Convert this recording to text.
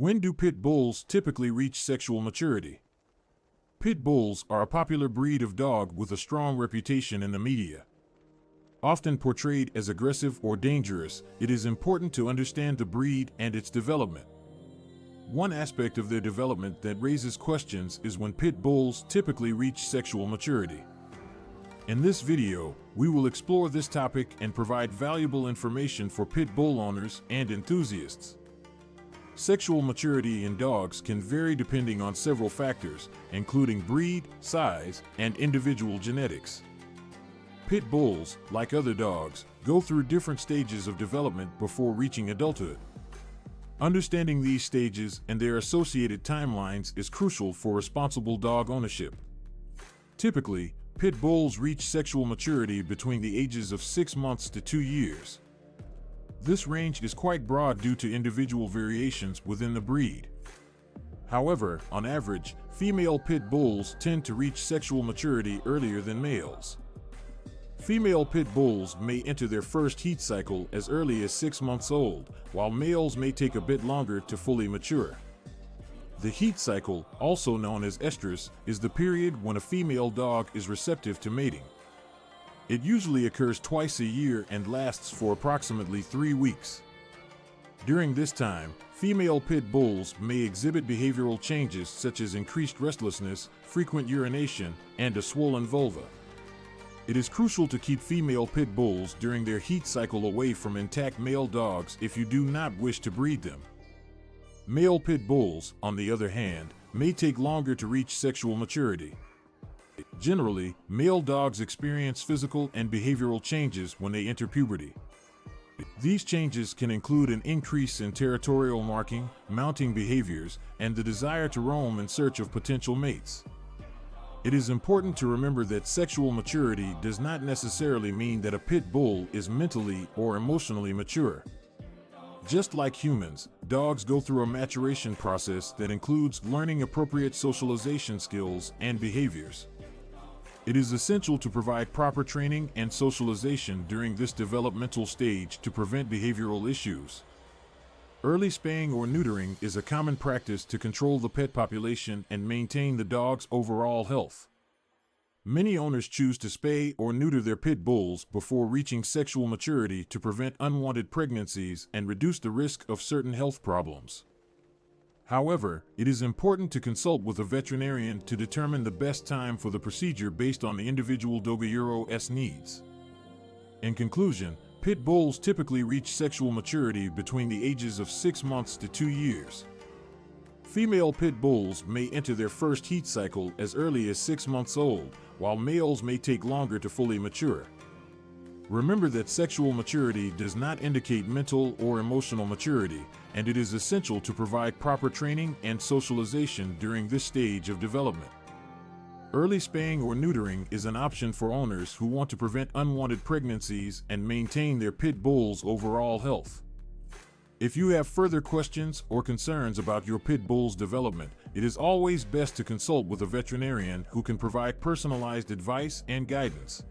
When do pit bulls typically reach sexual maturity? Pit bulls are a popular breed of dog with a strong reputation in the media. Often portrayed as aggressive or dangerous, it is important to understand the breed and its development. One aspect of their development that raises questions is when pit bulls typically reach sexual maturity. In this video, we will explore this topic and provide valuable information for pit bull owners and enthusiasts. Sexual maturity in dogs can vary depending on several factors, including breed, size, and individual genetics. Pit bulls, like other dogs, go through different stages of development before reaching adulthood. Understanding these stages and their associated timelines is crucial for responsible dog ownership. Typically, pit bulls reach sexual maturity between the ages of 6 months to 2 years. This range is quite broad due to individual variations within the breed. However, on average, female pit bulls tend to reach sexual maturity earlier than males. Female pit bulls may enter their first heat cycle as early as 6 months old, while males may take a bit longer to fully mature. The heat cycle, also known as estrus, is the period when a female dog is receptive to mating. It usually occurs twice a year and lasts for approximately 3 weeks. During this time, female pit bulls may exhibit behavioral changes such as increased restlessness, frequent urination, and a swollen vulva. It is crucial to keep female pit bulls during their heat cycle away from intact male dogs if you do not wish to breed them. Male pit bulls, on the other hand, may take longer to reach sexual maturity. Generally, male dogs experience physical and behavioral changes when they enter puberty. These changes can include an increase in territorial marking, mounting behaviors, and the desire to roam in search of potential mates. It is important to remember that sexual maturity does not necessarily mean that a pit bull is mentally or emotionally mature. Just like humans, dogs go through a maturation process that includes learning appropriate socialization skills and behaviors. It is essential to provide proper training and socialization during this developmental stage to prevent behavioral issues. Early spaying or neutering is a common practice to control the pet population and maintain the dog's overall health. Many owners choose to spay or neuter their pit bulls before reaching sexual maturity to prevent unwanted pregnancies and reduce the risk of certain health problems. However, it is important to consult with a veterinarian to determine the best time for the procedure based on the individual dogo's needs. In conclusion, pit bulls typically reach sexual maturity between the ages of 6 months to 2 years. Female pit bulls may enter their first heat cycle as early as 6 months old, while males may take longer to fully mature. Remember that sexual maturity does not indicate mental or emotional maturity, and it is essential to provide proper training and socialization during this stage of development. Early spaying or neutering is an option for owners who want to prevent unwanted pregnancies and maintain their pit bull's overall health. If you have further questions or concerns about your pit bull's development, it is always best to consult with a veterinarian who can provide personalized advice and guidance.